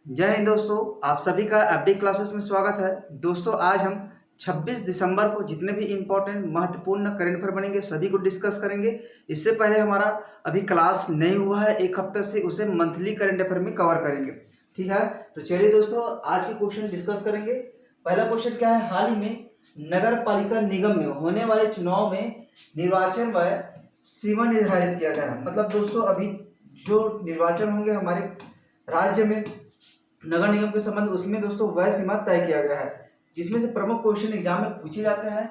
जय हिंद दोस्तों, आप सभी का एफडी क्लासेस में स्वागत है। दोस्तों आज हम 26 दिसंबर को जितने भी इम्पोर्टेंट महत्वपूर्ण करंट अफेयर बनेंगे सभी को डिस्कस करेंगे। इससे पहले हमारा अभी क्लास नहीं हुआ है एक हफ्ते से, उसे मंथली करंट अफेयर में कवर करेंगे। ठीक है, तो चलिए दोस्तों आज के क्वेश्चन डिस्कस करेंगे। पहला क्वेश्चन क्या है, हाल ही में नगर पालिका निगम में होने वाले चुनाव में निर्वाचन व सीमा निर्धारित किया गया है। मतलब दोस्तों अभी जो निर्वाचन होंगे हमारे राज्य में नगर निगम के संबंध उसमें दोस्तों वह सीमा तय किया गया है, जिसमें से प्रमुख क्वेश्चन एग्जाम में पूछे जाते हैं,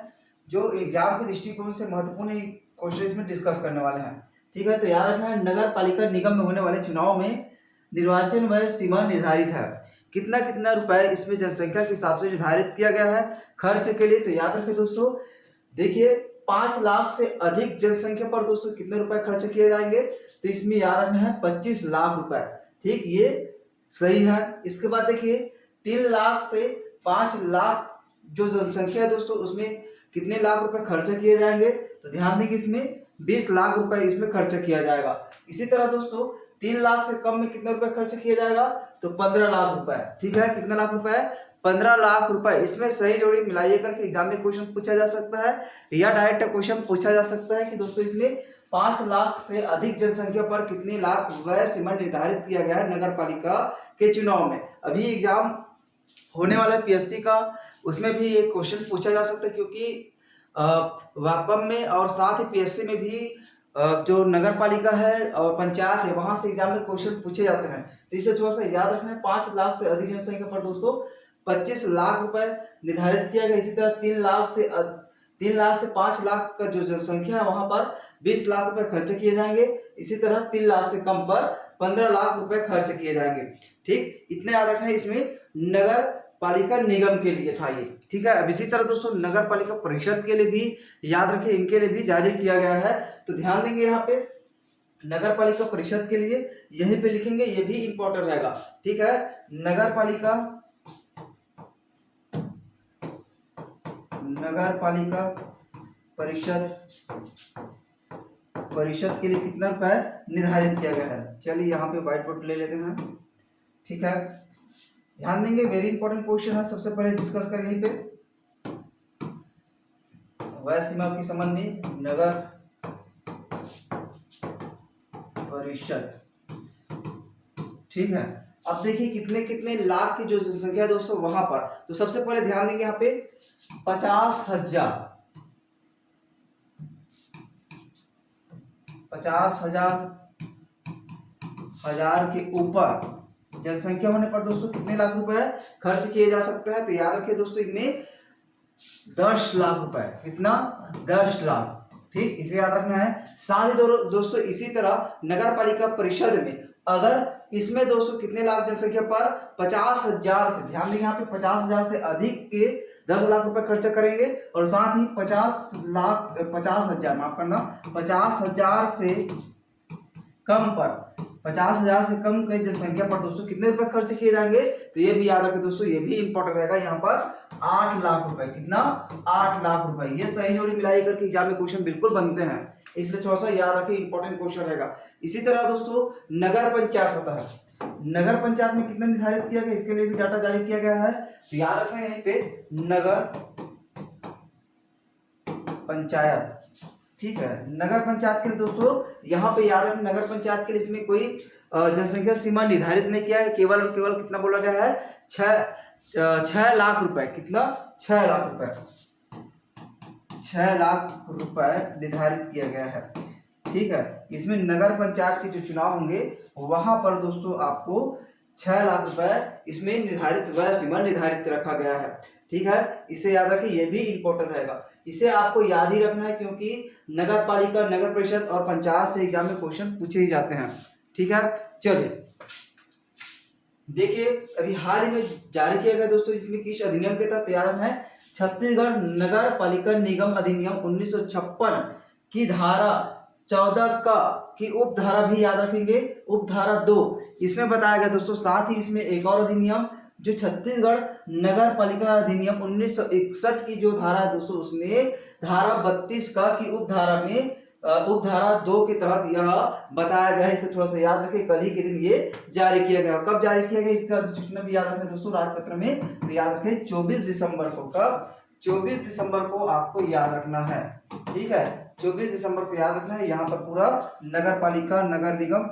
जो एग्जाम के दृष्टिकोण से महत्वपूर्ण क्वेश्चन इसमें डिस्कस करने वाले हैं। ठीक है, तो याद रखना है नगर पालिका निगम में होने वाले चुनाव में निर्वाचन वह सीमा निर्धारित है। कितना कितना रुपए इसमें जनसंख्या के हिसाब से निर्धारित किया गया है खर्च के लिए। तो याद रखें दोस्तों, देखिए 5 लाख से अधिक जनसंख्या पर दोस्तों कितने रुपए खर्च किए जाएंगे, तो इसमें याद रखना है 25 लाख रुपए। ठीक, ये सही है। इसके बाद देखिए 3 लाख से 5 लाख जो जनसंख्या है दोस्तों उसमें कितने लाख रुपए खर्च किए जाएंगे, तो ध्यान दें कि इसमें 20 लाख रुपए इसमें खर्च किया जाएगा। इसी तरह दोस्तों 3 लाख से कम में कितने रुपए खर्च किया जाएगा, तो 15 लाख रुपए। ठीक है, कितने लाख रुपए, 15 लाख रुपए। इसमें सही जोड़ी मिलाइए करके एग्जाम में क्वेश्चन पूछा जा सकता है, या डायरेक्ट क्वेश्चन पूछा जा सकता है कि दोस्तों इसमें 5 लाख से अधिक जनसंख्या पर कितने लाख व्यय सीमा निर्धारित किया गया है नगर पालिका के चुनाव में। अभी एग्जाम होने वाला है पीएससी का, उसमें भी एक क्वेश्चन पूछा जा सकता है, क्योंकि वापम में और साथ ही पीएससी में भी जो नगर पालिका है और पंचायत है वहां से एग्जाम में क्वेश्चन पूछे जाते हैं। तो इसे थोड़ा सा याद रखना है। 5 लाख से अधिक जनसंख्या पर दोस्तों 25 लाख रुपए निर्धारित किया गया। इसी तरह 3 लाख से 5 लाख का जो जनसंख्या है वहां पर 20 लाख रुपए खर्च किए जाएंगे। इसी तरह 3 लाख से कम पर 15 लाख रुपए खर्च किए जाएंगे। ठीक, इतने याद रखना है। इसमें नगर पालिका निगम के लिए था ये। ठीक है, अब इसी तरह दोस्तों नगर पालिका परिषद के लिए भी याद रखें, इनके लिए भी जारी किया गया है। तो ध्यान देंगे यहाँ पे नगर पालिका परिषद के लिए यहीं पे लिखेंगे, ये भी इंपॉर्टेंट रहेगा। ठीक है, नगर पालिका परिषद के लिए कितना रुपए निर्धारित किया गया है। चलिए यहाँ पे व्हाइट बोर्ड ले लेते हैं। ठीक है, ध्यान देंगे, वेरी इंपॉर्टेंट क्वेश्चन है। सबसे पहले डिस्कस करें यहीं पे व्यय सीमा के संबंध में नगर परिषद। ठीक है, अब देखिए कितने कितने लाख की जो जनसंख्या है दोस्तों वहां पर, तो सबसे पहले ध्यान देंगे यहाँ पे 50,000 के ऊपर जनसंख्या होने पर दोस्तों कितने लाख रुपए खर्च किए जा सकते हैं। तो याद रखिए दोस्तों इनमें 10 लाख रुपए। कितना, 10 लाख। ठीक, इसे याद रखना है। साथ ही दोस्तों इसी तरह नगर पालिका परिषद में अगर इसमें दोस्तों कितने लाख जनसंख्या पर 50,000 से, ध्यान दें यहाँ पे 50,000 से अधिक के 10 लाख रुपए खर्च करेंगे, और साथ ही 50,000 माफ करना 50,000 से कम पर 50,000 से कम की जनसंख्या पर दोस्तों कितने रुपए खर्च किए जाएंगे, तो ये भी याद रखें दोस्तों, ये भी इंपॉर्टेंट रहेगा। यहाँ पर 8 लाख रुपए। कितना, 8 लाख रुपए। ये सही जोड़ी मिलाई करके एग्जाम में क्वेश्चन बिल्कुल बनते हैं, इसलिए थोड़ा सा याद रखें, इंपॉर्टेंट क्वेश्चन रहेगा। इसी तरह दोस्तों नगर पंचायत होता है, नगर पंचायत में कितना निर्धारित किया गया, इसके लिए भी डाटा जारी किया गया है। तो याद रखना यहीं पे नगर पंचायत। ठीक है, नगर पंचायत के लिए दोस्तों यहाँ पे याद रखें, नगर पंचायत के लिए इसमें कोई जनसंख्या सीमा निर्धारित नहीं किया है, केवल और केवल कितना बोला गया है, 6 लाख रुपए। कितना, 6 लाख रुपए। 6 लाख रुपए निर्धारित किया गया है। ठीक है, इसमें नगर पंचायत के जो चुनाव होंगे वहां पर दोस्तों आपको 6 लाख रुपए इसमें निर्धारित व्यय सीमा निर्धारित रखा गया है। ठीक है, इसे याद रखिए, ये भी इंपॉर्टेंट रहेगा। इसे आपको याद ही रखना है, क्योंकि नगर पालिका, नगर परिषद और पंचायत से एग्जाम में क्वेश्चन पूछे ही जाते हैं। ठीक है, चलिए देखिए अभी हाल ही में जारी किया गया दोस्तों, इसमें किस अधिनियम के तहत तैयार है, छत्तीसगढ़ नगर पालिका निगम अधिनियम 1956 की धारा 14 का की उपधारा भी याद रखेंगे, उपधारा 2 इसमें बताया गया दोस्तों। साथ ही इसमें एक और अधिनियम जो छत्तीसगढ़ नगर पालिका अधिनियम 1961 की जो धारा है दोस्तों, उसमें धारा 32 का की उपधारा में उपधारा 2 के तहत यह बताया गया है। इसे थोड़ा सा याद रखें, कल ही के दिन ये जारी किया गया। कब जारी किया गया इसका सूचना भी याद रखें दोस्तों राजपत्र में, तो याद रखें 24 दिसंबर को। कब? 24 दिसंबर को आपको याद रखना है, ठीक है, 24 दिसंबर को याद रखना है। यहाँ पर पूरा नगर पालिका, नगर निगम,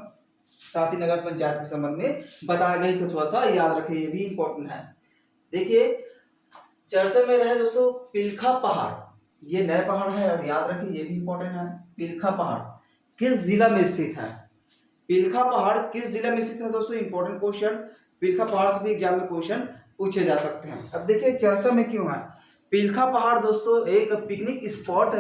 साथ ही नगर पंचायत के संबंध में बताया गया, इसे थोड़ा सा याद रखें, ये भी इंपॉर्टेंट है। देखिए चर्चा में रहे दोस्तों पिलखा पहाड़, ये नए पहाड़ है और याद रखिए ये भी इंपॉर्टेंट है। पिलखा पहाड़ किस जिला में स्थित है? पिलखा पहाड़ किस जिला में स्थित है दोस्तों? इंपॉर्टेंट क्वेश्चन, पिलखा पहाड़ से भी एग्जाम में क्वेश्चन पूछे जा सकते हैं। अब देखिए चर्चा में क्यों है। पिलखा पहाड़ दोस्तों एक पिकनिक स्पॉट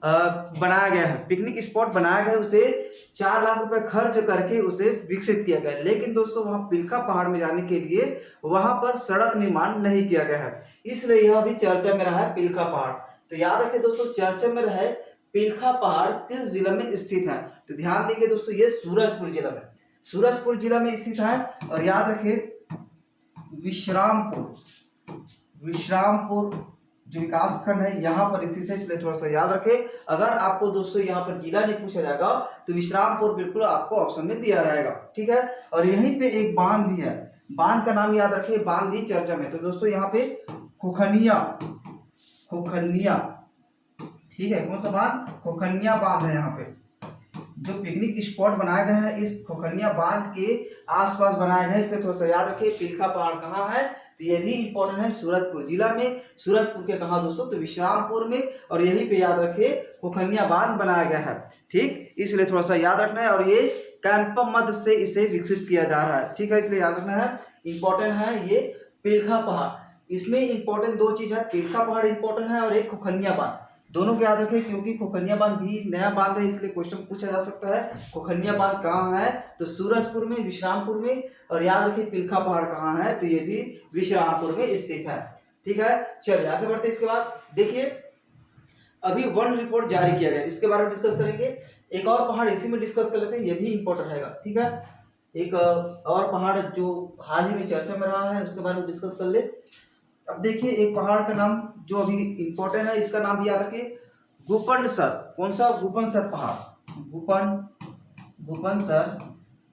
बनाया गया है, पिकनिक स्पॉट बनाया गया है, उसे 4 लाख रुपए खर्च करके उसे विकसित किया गया है। लेकिन दोस्तों वहां पिलखा पहाड़ में जाने के लिए वहां पर सड़क निर्माण नहीं किया गया है, इसलिए यह भी चर्चा में रहा है पिलखा पहाड़। तो याद रखें दोस्तों चर्चा में रहे पिलखा पहाड़ किस जिला में स्थित है, तो ध्यान देंगे दोस्तों ये सूरजपुर जिला में, सूरजपुर जिला में स्थित है। और याद रखें विश्रामपुर, विश्रामपुर जो विकास खंड है यहाँ पर स्थित है, इसलिए थोड़ा सा याद रखें। अगर आपको दोस्तों यहाँ पर जिला नहीं पूछा जाएगा तो विश्रामपुर बिल्कुल आपको ऑप्शन में दिया रहेगा, ठीक है। और यहीं पे एक बांध भी है, बांध का नाम याद रखिए, बांध भी चर्चा में। तो दोस्तों यहाँ पे खोखनिया, खोखनिया, ठीक है, कौन सा बांध? खोखनिया बांध है। यहाँ पे जो पिकनिक स्पॉट बनाया गया है इस खोखनिया बांध के आसपास बनाया गया है, इसलिए थोड़ा सा याद रखिए। पिलखा पहाड़ कहाँ है? तो ये भी इंपॉर्टेंट है, सूरजपुर जिला में। सूरजपुर के कहाँ दोस्तों? तो विश्रामपुर में। और यहीं पे याद रखिए खोखनिया बांध बनाया गया है, ठीक, इसलिए थोड़ा सा याद रखना है। और ये कैंपम मध्य से इसे विकसित किया जा रहा है, ठीक है, इसलिए याद रखना है। इंपॉर्टेंट है ये पिलखा पहाड़, इसमें इंपॉर्टेंट 2 चीज है, पिलखा पहाड़ इंपॉर्टेंट है और एक खोखनिया बांध, दोनों को याद रखें क्योंकि खोखनिया बांध भी नया बांध है, इसलिए क्वेश्चन पूछा जा सकता है। खोखनिया बांध कहाँ है? तो सूरजपुर में, विश्रामपुर में। और याद रखिए पिलखा पहाड़ कहाँ है? तो ये भी विश्रामपुर में स्थित है, ठीक है। चलिए आगे बढ़ते हैं। इसके बाद देखिए अभी वन रिपोर्ट जारी किया गया, इसके बारे में डिस्कस करेंगे। एक और पहाड़ इसी में डिस्कस कर लेते हैं, ये भी इंपॉर्टेंट रहेगा, ठीक है। एक और पहाड़ जो हाल ही में चर्चा में रहा है उसके बारे में डिस्कस कर ले। अब देखिए एक पहाड़ का नाम जो अभी इंपॉर्टेंट है, इसका नाम भी याद रखिए, गुपनसर। कौन सा? गुपनसर पहाड़, गुपनसर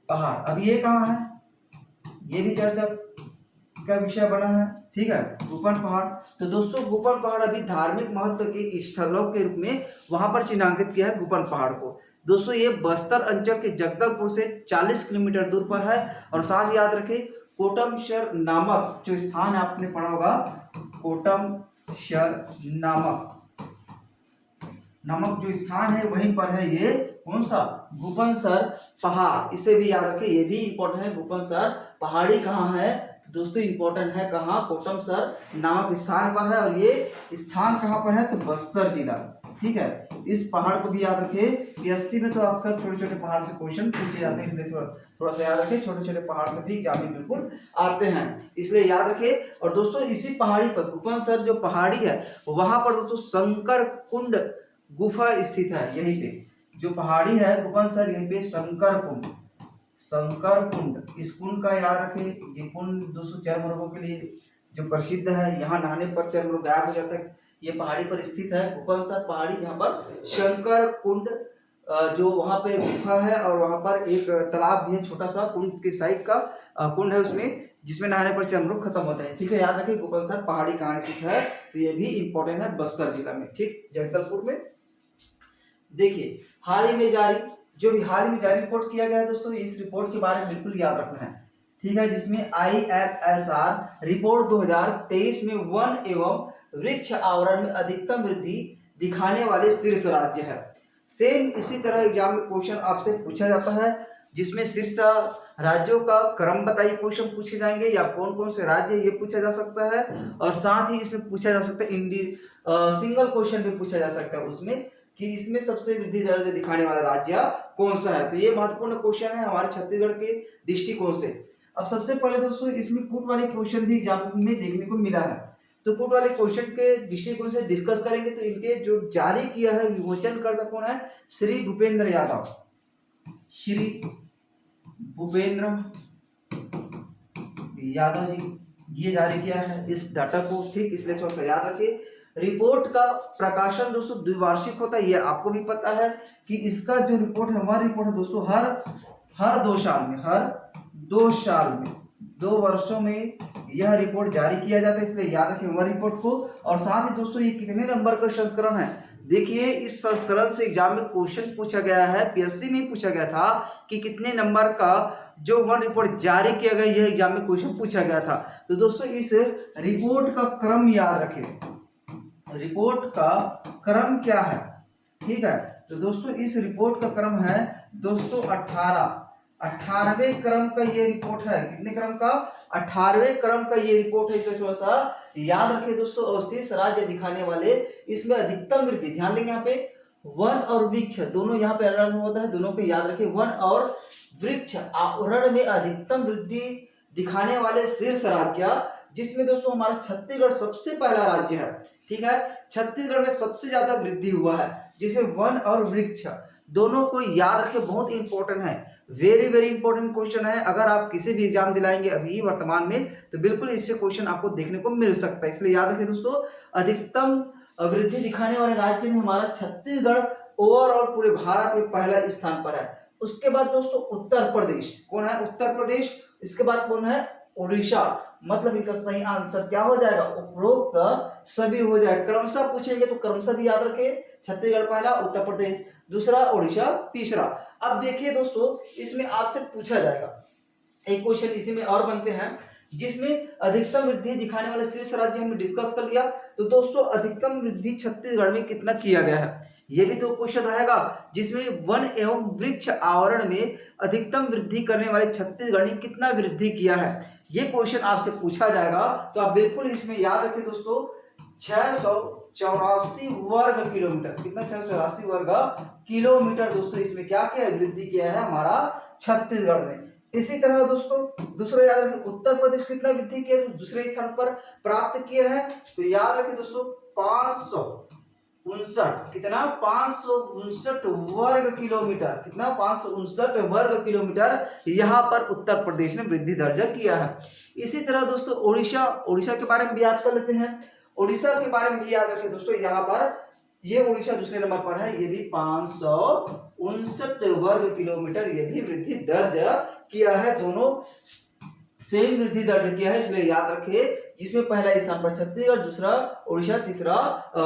पहाड़। अब ये कहाँ है? ये भी चर्चा का विषय बना है, ठीक है, गुपन पहाड़। तो दोस्तों गुपन पहाड़ अभी धार्मिक महत्व के स्थलों के रूप में वहां पर चिन्हांकित किया है गुपन पहाड़ को। दोस्तों ये बस्तर अंचल के जगदलपुर से 40 किलोमीटर दूर पर है। और साथ याद रखें कोटमशर नामक जो स्थान है, आपने पढ़ा होगा, कोटमशर नामक जो स्थान है वहीं पर है ये, कौन सा? गुपनसर पहाड़। इसे भी याद रखें, ये भी इंपॉर्टेंट है। गुपनसर पहाड़ी कहाँ है? तो दोस्तों इंपॉर्टेंट है कहाँ? कोटमसर नामक स्थान पर है। और ये स्थान कहाँ पर है? तो बस्तर जिला, ठीक है। इस पहाड़ को भी याद रखें, पीएससी में तो अक्सर छोटे छोटे पहाड़ से क्वेश्चन पूछे जाते हैं, इसलिए थोड़ा सा याद रखें, छोटे छोटे पहाड़ से भी एग्जाम में बिल्कुल आते हैं, इसलिए याद रखें। और दोस्तों इसी पहाड़ी पर गुपनसर जो पहाड़ी है वहां पर दोस्तों शंकर कुंड गुफा स्थित है। यहीं पे जो पहाड़ी है गुपनसर, यहीं पे शंकर कुंड, शंकर कुंड, इस कुंड का याद रखें। ये कुंड दोस्तों चर्म रोगों के लिए जो प्रसिद्ध है, यहाँ नहाने पर चर्म रोग गायब हो जाता है। ये पहाड़ी पर स्थित है गुपनसर पहाड़ी, यहाँ पर शंकर कुंड जो वहाँ पे गुफा है और वहाँ पर एक तालाब भी है, छोटा सा कुंड के साइड का कुंड है उसमें, जिसमें नहाने पर चर्म रोग खत्म होता है, ठीक है। याद रखिए गुपनसर पहाड़ी कहाँ स्थित है? तो ये भी इंपॉर्टेंट है, बस्तर जिला में, ठीक, जगदलपुर में। देखिए हाल ही में जारी रिपोर्ट किया गया है दोस्तों, इस रिपोर्ट के बारे में बिल्कुल याद रखना है, ठीक है, जिसमें IFSR रिपोर्ट 2023 में वन एवं वृक्ष आवरण में अधिकतम वृद्धि दिखाने वाले शीर्ष राज्य है। सेम इसी तरह एग्जाम में क्वेश्चन आपसे पूछा जाता है, जिसमें शीर्ष राज्यों का क्रम बताइए क्वेश्चन पूछे जाएंगे, या कौन कौन से राज्य ये पूछा जा सकता है। और साथ ही इसमें पूछा जा सकता है सिंगल क्वेश्चन भी पूछा जा सकता है उसमें, कि इसमें सबसे वृद्धि दर्ज दिखाने वाला राज्य कौन सा है। तो ये महत्वपूर्ण क्वेश्चन है हमारे छत्तीसगढ़ के दृष्टिकोण से। अब सबसे पहले दोस्तों इसमें कूट वाले क्वेश्चन भी एग्जाम में देखने को मिला है, तो कूट वाले क्वेश्चन के दृष्टिकोण से डिस्कस करेंगे। तो इनके जो जारी किया है विमोचन करता कौन है? श्री भूपेंद्र यादव, श्री भूपेंद्र यादव जी ये जारी किया है इस डाटा को, ठीक, इसलिए थोड़ा सा याद रखिए। रिपोर्ट का प्रकाशन दोस्तों द्विवार्षिक होता है, ये आपको भी पता है कि इसका जो रिपोर्ट है वह रिपोर्ट है दोस्तों हर 2 साल में 2 वर्षों में यह रिपोर्ट जारी किया जाता है, इसलिए याद रखें वह रिपोर्ट को। और साथ ही दोस्तों ये कितने नंबर का संस्करण है, देखिए इस संस्करण से एग्जाम में क्वेश्चन पूछा गया है, पीएससी में पूछा गया था कि कितने नंबर का जो वन रिपोर्ट जारी किया गया, यह एग्जाम में क्वेश्चन पूछा गया था। तो दोस्तों इस रिपोर्ट का क्रम याद रखें, रिपोर्ट का क्रम क्या है, ठीक है। तो दोस्तों इस रिपोर्ट का क्रम है दोस्तों 18वें क्रम का ये रिपोर्ट है। कितने क्रम का? 18वें क्रम का ये रिपोर्ट है। तो थोड़ा सा याद रखें दोस्तों। और शेष राज्य दिखाने वाले इसमें अधिकतम वृद्धि, ध्यान देंगे यहाँ पे वन और वृक्ष दोनों यहाँ पे अलग होता है, दोनों पे याद रखें। वन और वृक्ष आवरण में अधिकतम वृद्धि दिखाने वाले शीर्ष राज्य, जिसमें दोस्तों हमारा छत्तीसगढ़ सबसे पहला राज्य है, ठीक है। छत्तीसगढ़ में सबसे ज्यादा वृद्धि हुआ है, जिसे वन और वृक्ष दोनों को याद रखें, बहुत इंपॉर्टेंट है, वेरी वेरी इंपॉर्टेंट क्वेश्चन है। अगर आप किसी भी एग्जाम दिलाएंगे अभी वर्तमान में तो बिल्कुल इससे क्वेश्चन आपको देखने को मिल सकता है, इसलिए याद रखें दोस्तों। अधिकतम वृद्धि दिखाने वाले राज्य में हमारा छत्तीसगढ़ ओवरऑल पूरे भारत में पहला स्थान पर है। उसके बाद दोस्तों उत्तर प्रदेश, कौन है? उत्तर प्रदेश। इसके बाद कौन है? उड़ीसा। मतलब इनका सही आंसर क्या हो जाएगा? उपरोक्त सभी हो जाएगा। क्रमशः पूछेंगे तो क्रमशः भी याद रखें, छत्तीसगढ़ पहला, उत्तर प्रदेश दूसरा, उड़ीसा तीसरा। अब देखिए दोस्तों इसमें आपसे पूछा जाएगा एक क्वेश्चन, इसी में और बनते हैं, जिसमें अधिकतम वृद्धि दिखाने वाले शीर्ष राज्य हमने डिस्कस कर लिया। तो दोस्तों अधिकतम वृद्धि छत्तीसगढ़ में कितना किया गया है, ये भी तो क्वेश्चन रहेगा, जिसमें वन एवं वृक्ष आवरण में अधिकतम वृद्धि करने वाले छत्तीसगढ़ ने कितना वृद्धि किया है, ये क्वेश्चन आपसे पूछा जाएगा। तो आप बिल्कुल इसमें याद रखें दोस्तों 684 वर्ग किलोमीटर। कितना? 684 वर्ग किलोमीटर दोस्तों इसमें क्या किया है? वृद्धि किया है हमारा छत्तीसगढ़ ने। इसी तरह दोस्तों दूसरा याद रखें, उत्तर प्रदेश कितना वृद्धि किया, दूसरे स्थान पर प्राप्त किया है। तो याद रखें दोस्तों 559, कितना? 559 वर्ग किलोमीटर। कितना? 559 वर्ग किलोमीटर यहाँ पर उत्तर प्रदेश ने वृद्धि दर्ज किया है। इसी तरह दोस्तों उड़ीसा के बारे में भी याद कर लेते हैं। उड़ीसा के बारे में भी याद रखें दोस्तों, यहाँ पर ये उड़ीसा दूसरे नंबर पर है, ये भी 559 वर्ग किलोमीटर ये भी वृद्धि दर्ज किया है, दोनों सेम वृद्धि दर्ज किया है, इसलिए याद रखिए। जिसमें पहला स्थान पर छत्तीसगढ़, दूसरा उड़ीसा, तीसरा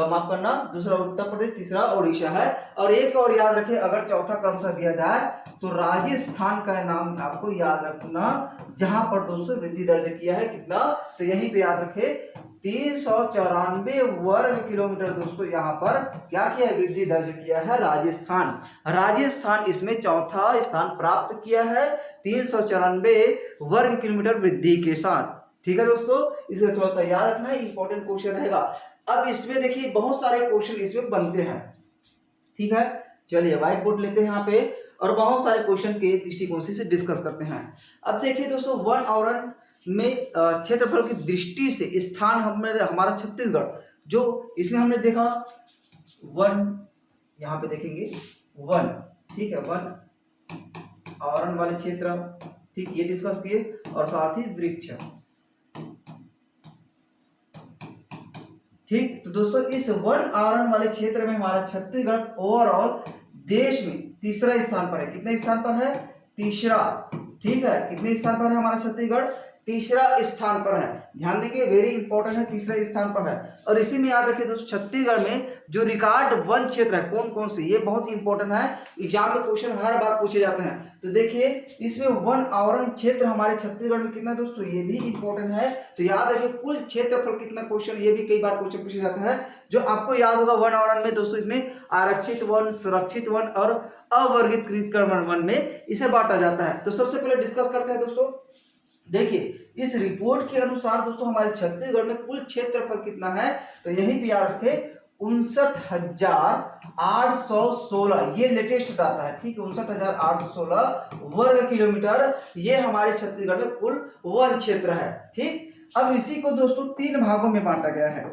माफ करना, दूसरा उत्तर प्रदेश, तीसरा उड़ीसा है। और एक और याद रखिए, अगर चौथा क्रमशः दिया जाए तो राजस्थान का नाम आपको याद रखना, जहां पर दोस्तों वृद्धि दर्ज किया है। कितना? तो यहीं पे याद रखे 394 वर्ग किलोमीटर दोस्तों यहाँ पर क्या किया है? वृद्धि दर्ज किया है राजस्थान इसमें चौथा स्थान प्राप्त किया है 394 वर्ग किलोमीटर वृद्धि के साथ, ठीक है दोस्तों। इसे थोड़ा सा याद रखना है, इंपॉर्टेंट क्वेश्चन रहेगा। अब इसमें देखिए बहुत सारे क्वेश्चन इसमें बनते हैं, ठीक है। चलिए व्हाइट बोर्ड लेते हैं यहाँ पे और बहुत सारे क्वेश्चन के दृष्टिकोण से डिस्कस करते हैं। अब देखिए दोस्तों वन आवरण में क्षेत्रफल की दृष्टि से स्थान हमारा छत्तीसगढ़, जो इसमें हमने देखा वन, यहाँ पे देखेंगे वन, ठीक है, वन आवरण वाले क्षेत्र, ठीक, ये डिस्कस किए, और साथ ही वृक्ष, ठीक। तो दोस्तों इस वन आवरण वाले क्षेत्र में हमारा छत्तीसगढ़ ओवरऑल देश में तीसरा स्थान पर है। कितने स्थान पर है? तीसरा, ठीक है। कितने स्थान पर है हमारा छत्तीसगढ़? तीसरा स्थान पर है। ध्यान देंगे, वेरी इंपॉर्टेंट है, तीसरा स्थान पर है। और इसी में याद रखिए दोस्तों छत्तीसगढ़ में जो रिकॉर्ड वन क्षेत्र है कौन कौन से, ये बहुत इंपॉर्टेंट है, एग्जाम में क्वेश्चन हर बार पूछे जाते हैं। तो देखिए इसमें वन आवरण क्षेत्र हमारे छत्तीसगढ़ में कितना दोस्तों, ये भी इंपॉर्टेंट है। तो याद रखिए कुल क्षेत्रफल कितना, क्वेश्चन ये भी कई बार क्वेश्चन पूछे जाते हैं। जो आपको याद होगा वन आवरण में दोस्तों, इसमें आरक्षित वन, सुरक्षित वन और अवर्गीकृत वन में इसे बांटा जाता है। तो सबसे पहले डिस्कस करते हैं दोस्तों। देखिए इस रिपोर्ट के अनुसार दोस्तों हमारे छत्तीसगढ़ में कुल क्षेत्रफल कितना है, तो यही भी याद रखें 59,816, ये लेटेस्ट डाटा है, ठीक है, 59,816 वर्ग किलोमीटर ये हमारे छत्तीसगढ़ में कुल वन क्षेत्र है, ठीक। अब इसी को दोस्तों 3 भागों में बांटा गया है।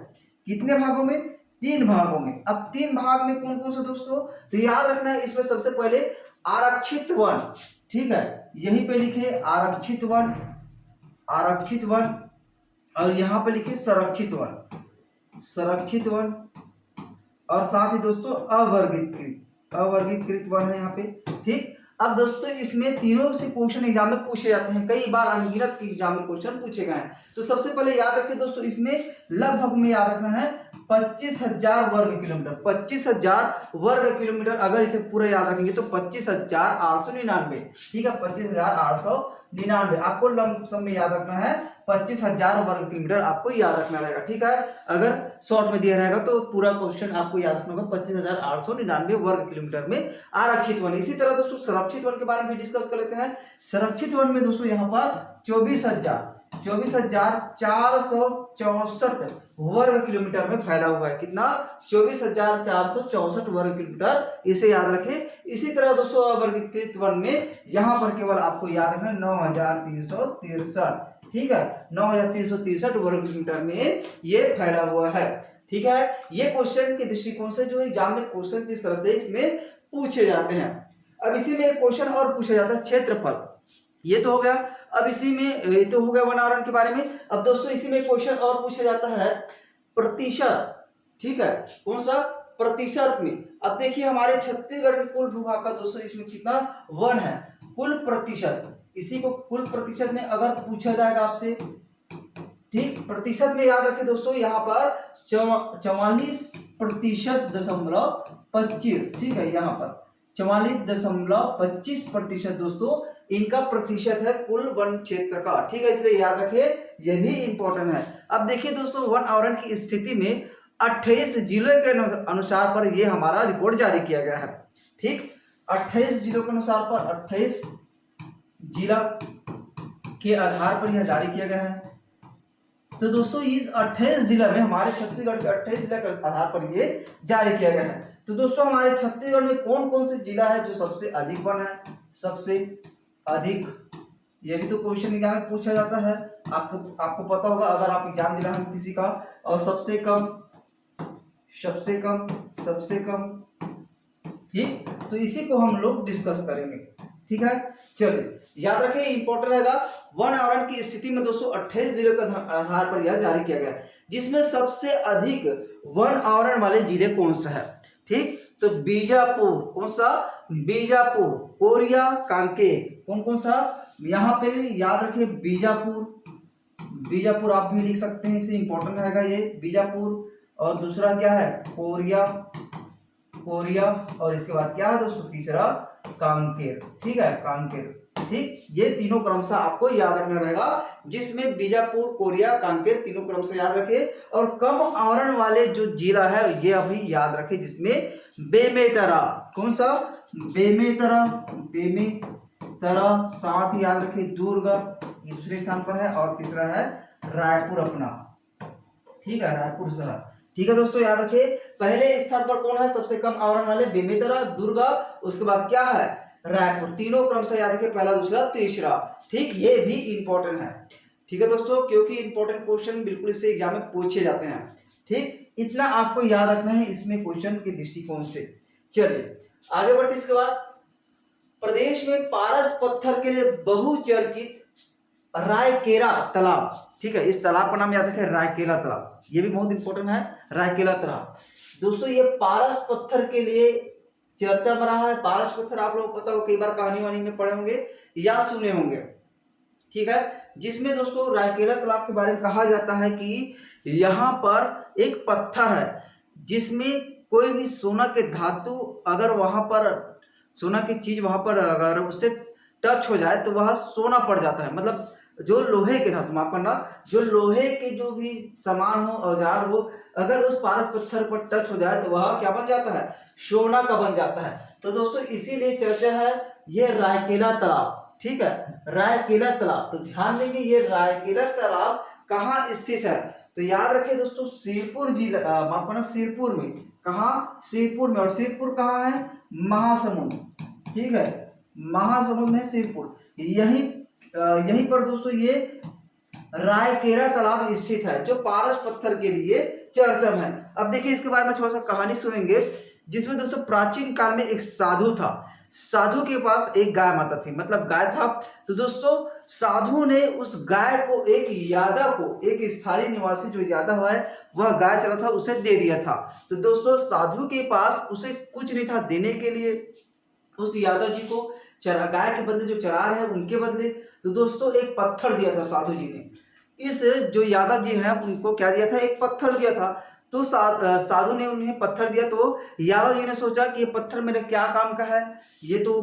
कितने भागों में? 3 भागों में। अब 3 भाग में कौन कौन से दोस्तों, तो याद रखना है इसमें सबसे पहले आरक्षित वन, ठीक है, यहीं पे लिखे आरक्षित वन, और यहाँ पे लिखे संरक्षित वन, संरक्षित वन और साथ ही दोस्तों अवर्गीकृत वन है यहाँ पे। ठीक, अब दोस्तों इसमें तीनों से क्वेश्चन एग्जाम में पूछे जाते हैं, कई बार अनगिनत एग्जाम में क्वेश्चन पूछे गए हैं। तो सबसे पहले याद रखें दोस्तों, इसमें लगभग में याद रखना है 25,000 वर्ग किलोमीटर। 25,000 वर्ग किलोमीटर अगर इसे पूरा याद रखेंगे तो 25,899। ठीक है, 25,899 आपको लमसम में याद रखना है। 25,000 वर्ग किलोमीटर आपको याद रखना रहेगा। ठीक है, अगर शॉर्ट में दिया रहेगा तो पूरा क्वेश्चन आपको याद रखना होगा। 25,899 वर्ग किलोमीटर में आरक्षित वन। इसी तरह दोस्तों संरक्षित वन के बारे में भी डिस्कस कर लेते हैं। संरक्षित वन में दोस्तों यहाँ पर 24,464 वर्ग किलोमीटर में फैला हुआ है। कितना? 24,464 वर्ग किलोमीटर, इसे याद रखें। इसी तरह दोस्तों अवर्गीकृत वन में यहाँ पर केवल आपको याद रखना 9,363। ठीक है, 9,363 वर्ग किलोमीटर में ये फैला हुआ है। ठीक है, ये क्वेश्चन के दृष्टिकोण से जो एग्जाम में क्वेश्चन किस तरह से इसमें पूछे जाते हैं। अब इसी में एक क्वेश्चन और पूछा जाता है, क्षेत्रफल। ये तो हो गया। अब इसी में ये तो हो गया वन आवरण के बारे में। अब दोस्तों इसी में क्वेश्चन और पूछा जाता है प्रतिशत। ठीक है, कौन सा? प्रतिशत में। अब देखिए हमारे छत्तीसगढ़ के कुल भूभाग का दोस्तों इसमें कितना वन है, कुल प्रतिशत। इसी को कुल प्रतिशत में अगर पूछा जाएगा आपसे, ठीक, प्रतिशत में याद रखें दोस्तों यहाँ पर 44.25। ठीक है, यहाँ पर 44.25% दोस्तों इनका प्रतिशत है कुल वन क्षेत्र का। ठीक है, इसलिए याद रखिए, यह भी इंपॉर्टेंट है। अब देखिए दोस्तों वन आवरण की स्थिति में 28 जिलों के अनुसार पर यह हमारा रिपोर्ट जारी किया गया है। ठीक, 28 जिलों के अनुसार पर 28 जिला के आधार पर यह जारी किया गया है। तो दोस्तों इस 28 जिला में हमारे छत्तीसगढ़ के 28 जिला के आधार पर ये जारी किया गया है। तो दोस्तों हमारे छत्तीसगढ़ में कौन कौन से जिला है जो सबसे अधिक वन है? सबसे अधिक, ये भी तो क्वेश्चन एग्जाम में पूछा जाता है। आपको पता होगा अगर आप एग्जाम दिला है किसी का। और सबसे कम, सबसे कम। ठीक, तो इसी को हम लोग डिस्कस करेंगे। ठीक है, चलिए याद रखें, इंपॉर्टेंट रहेगा। वन आवरण की स्थिति में दोस्तों 28 जिलों के आधार पर यह जारी किया गया, जिसमें सबसे अधिक वन आवरण वाले जिले कौन सा है? ठीक, तो बीजापुर। कौन सा? बीजापुर, कोरिया, कांकेर। कौन कौन सा? यहाँ पे याद रखिए बीजापुर आप भी लिख सकते हैं, इसे इंपॉर्टेंट रहेगा ये बीजापुर। और दूसरा क्या है? कोरिया, और इसके बाद क्या है दोस्तों? तीसरा कांकेर। ठीक है, कांकेर। ठीक, ये तीनों क्रमशः आपको याद रखना रहेगा, जिसमें बीजापुर, कोरिया, कांकेर तीनों क्रमशः याद रखे। और कम आवरण वाले जो जिला है ये अभी याद रखे, जिसमें बेमेतरा। कौन सा? बेमेतरा, साथ ही याद रखे दुर्ग दूसरे स्थान पर है, और तीसरा है रायपुर अपना। ठीक है, रायपुर शहर। ठीक है दोस्तों, याद रखिए पहले स्थान पर कौन है सबसे कम आवरण वाले? बेमेतरा, दुर्गा, उसके बाद क्या है? रायपुर। तीनों क्रमशः याद रखिए, पहला, दूसरा, तीसरा। ठीक, ये भी इंपॉर्टेंट है। ठीक है दोस्तों, क्योंकि इंपॉर्टेंट क्वेश्चन बिल्कुल इससे एग्जाम में पूछे जाते हैं। ठीक, इतना आपको याद रखना है इसमें क्वेश्चन के दृष्टिकोण से। चलिए आगे बढ़ते। इसके बाद प्रदेश में पारस पत्थर के लिए बहुचर्चित रायकेला तालाब। ठीक है, इस तालाब का नाम याद रखें, रायकेला तालाब। ये भी बहुत इंपॉर्टेंट है, रायकेला तालाब। दोस्तों ये पारस पत्थर के लिए चर्चा में रहा है। पारस पत्थर आप लोगों को पता हो, कई बार कहानी वानी में पढ़े होंगे या सुने होंगे। ठीक है, जिसमें दोस्तों रायकेला तालाब के बारे में कहा जाता है कि यहाँ पर एक पत्थर है जिसमें कोई भी सोना के धातु, अगर वहां पर सोना की चीज वहां पर अगर उससे टच हो जाए तो वह सोना पड़ जाता है। मतलब जो लोहे के धातु, माफ करना, जो लोहे के जो भी सामान हो, औजार हो, अगर उस पारस पत्थर पर टच हो जाए तो वह क्या बन जाता है? सोना का बन जाता है। तो दोस्तों इसीलिए चर्चा है ये रायकेला तालाब। ठीक है, रायकेला तालाब। तो ध्यान देंगे ये रायकेला तालाब कहाँ स्थित है? तो याद रखें दोस्तों सिरपुर जिला, माफ करना, सिरपुर में। कहाँ? सिरपुर में। और सिरपुर कहाँ है? महासमुंद। ठीक है, महासमुंद में सिरपुर। यहीं पर दोस्तों ये रायकेला तालाब स्थित है, जो पारस पत्थर के लिए चर्चा में है। अब देखिए इसके बारे में थोड़ा सा कहानी सुनेंगे, जिसमें दोस्तों प्राचीन काल में एक साधु था साधु के पास एक गाय माता थी, मतलब गाय था। तो दोस्तों साधु ने उस गाय को एक यादव को, एक स्थानीय निवासी जो यादव है वह गाय चला था, उसे दे दिया था। तो दोस्तों साधु के पास उसे कुछ नहीं था देने के लिए, उस यादव जी को चरा गाय के बदले जो चरा रहे हैं उनके बदले। तो दोस्तों एक पत्थर दिया था साधु जी ने, इस जो यादव जी हैं उनको क्या दिया था, एक पत्थर दिया था। तो साधु ने उन्हें पत्थर दिया, तो यादव जी ने सोचा कि ये पत्थर मेरे क्या काम का है, ये तो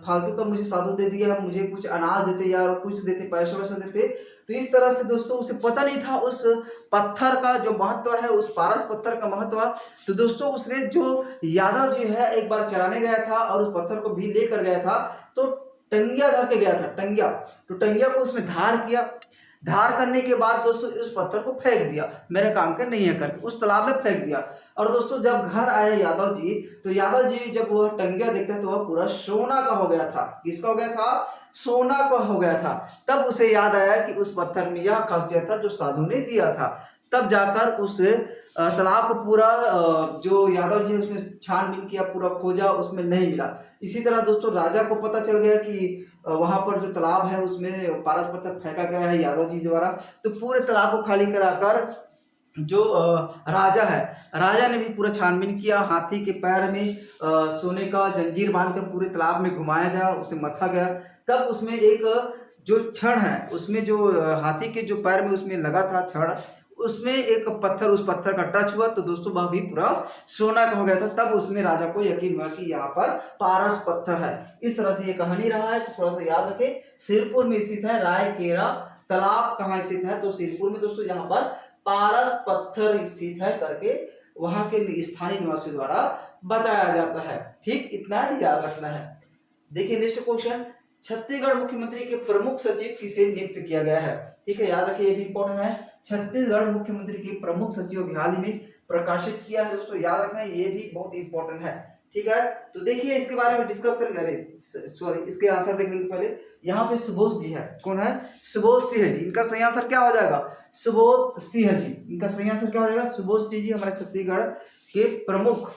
फालतू का मुझे साधु दे दिया, मुझे कुछ अनाज देते या कुछ देते, पैसे वैसे देते। तो इस तरह से दोस्तों उसे पता नहीं था उस पत्थर का जो महत्व है, उस पारस पत्थर का महत्व। तो दोस्तों उसने जो यादव जी है एक बार चराने गया था और उस पत्थर को भी लेकर गया था, तो टंगिया धर के गया था, टंगिया। तो टंगिया को उसमें धार किया, धार करने के बाद दोस्तों उस पत्थर को फेंक दिया, मेरे काम का नहीं है करके उस तालाब में फेंक दिया। और दोस्तों जब घर आए यादव जी, तो यादव जी जब वह टंगिया देखते हैं तो वह पूरा सोना का हो गया था। किसका हो गया था, सोना का हो गया था। तब उसे याद आया कि उस पत्थर में यह खासियत था जो साधु ने दिया था। तब जाकर उस तालाब को पूरा जो यादव जी है उसने छानबीन किया, पूरा खोजा, उसमें नहीं मिला। इसी तरह दोस्तों राजा को पता चल गया कि वहां पर जो तालाब है उसमें पारस पत्थर फेंका गया है यादव जी द्वारा। तो पूरे तालाब को खाली कराकर जो राजा है, राजा ने भी पूरा छानबीन किया, हाथी के पैर में सोने का जंजीर बांधकर पूरे तालाब में घुमाया गया, उसे मथा गया। तब उसमें एक जो छड़ है, उसमें जो हाथी के जो पैर में उसमें लगा था छड़, उसमें एक पत्थर, उस पत्थर का टच हुआ तो दोस्तों वह भी पूरा सोना का हो गया था। तब उसमें राजा को यकीन हुआ कि यहाँ पर पारस पत्थर है। इस तरह से ये कहानी रहा है, तो थोड़ा सा याद रखें। सिरपुर में स्थित है रायकेरा तालाब, कहाँ स्थित है, तो सिरपुर में दोस्तों यहाँ पर पारस पत्थर स्थित है करके वहां के स्थानीय निवासियों द्वारा बताया जाता है। ठीक, इतना याद रखना है। देखिए नेक्स्ट क्वेश्चन, छत्तीसगढ़ मुख्यमंत्री के प्रमुख सचिव किसे नियुक्त किया गया है। ठीक है, याद रखिए ये भी इंपॉर्टेंट है। छत्तीसगढ़ मुख्यमंत्री के प्रमुख सचिव अभी हाल ही में प्रकाशित किया है दोस्तों, याद रखना है, ये भी बहुत इंपॉर्टेंट है। ठीक है, तो देखिए इसके बारे में डिस्कस करेंगे। अरे सॉरी, इसके आंसर देखने के पहले यहाँ पे सुबोध जी है, कौन है, सुबोध सिंह जी। इनका सही आंसर क्या हो जाएगा, सुबोध सिंह जी। इनका सही आंसर क्या हो जाएगा, सुबोध सिंह जी हमारे छत्तीसगढ़ के प्रमुख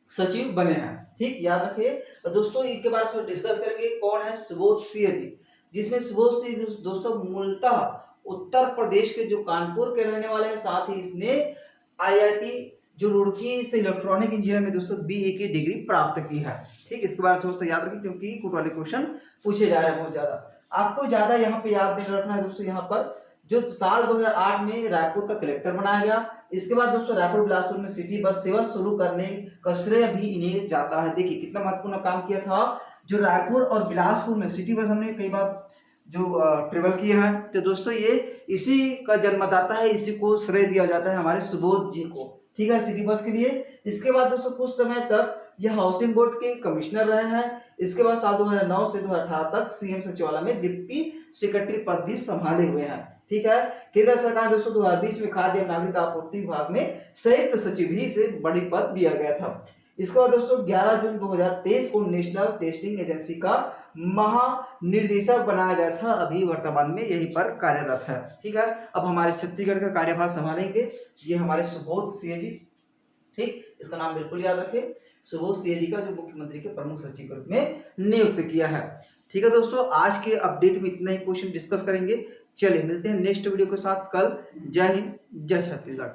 सचिव बने हैं। ठीक, याद रखिए। तो दोस्तों इनके बारे में डिस्कस करेंगे, कौन है सुबोध सिंह जी, जिसमें सुबोध सिंह दोस्तों मूलतः उत्तर प्रदेश के जो कानपुर के रहने वाले हैं, साथ ही इसने आईआईटी जो रुड़की से इलेक्ट्रॉनिक इंजीनियर में दोस्तों बीए की डिग्री प्राप्त की है। ठीक, इसके बारे में थोड़ा सा याद रखिए क्योंकि कुछ वाले क्वेश्चन पूछे जा रहे हैं बहुत ज्यादा। आपको ज्यादा यहाँ पे याद रखना है दोस्तों, यहाँ पर जो साल 2008 में रायपुर का कलेक्टर बनाया गया। इसके बाद दोस्तों रायपुर बिलासपुर में सिटी बस सेवा शुरू करने का श्रेय भी इन्हें जाता है। देखिए कितना महत्वपूर्ण काम किया था, जो रायपुर और बिलासपुर में सिटी बस हमने कई बार जो ट्रेवल किया है, तो दोस्तों ये इसी का जन्मदाता है, इसी को श्रेय दिया जाता है हमारे सुबोध जी को। ठीक है, सिटी बस के लिए। इसके बाद दोस्तों कुछ समय तक यह हाउसिंग बोर्ड के कमिश्नर रहे हैं। इसके बाद साल 2009 से 2018 तक सीएम सचिवालय में डिप्टी सेक्रेटरी पद भी संभाले हुए हैं। ठीक है, केंद्र सरकार दोस्तों 2020 में खाद्य एवं नागरिक आपूर्ति विभाग में संयुक्त सचिव ही से बड़ी पद दिया गया था। इसके बाद दोस्तों 11 जून 2023 को नेशनल टेस्टिंग एजेंसी का महानिर्देशक बनाया गया था, अभी वर्तमान में यहीं पर कार्यरत है। ठीक है, अब हमारे छत्तीसगढ़ का कार्यभार संभालेंगे ये हमारे सुबोध सिंह जी। ठीक, इसका नाम बिल्कुल याद रखें, सुबोध सिंह जी का जो मुख्यमंत्री के प्रमुख सचिव के रूप में नियुक्त किया है। ठीक है दोस्तों, आज के अपडेट में इतना ही क्वेश्चन डिस्कस करेंगे। चलिए मिलते हैं नेक्स्ट वीडियो के साथ कल। जय हिंद, जय छत्तीसगढ़।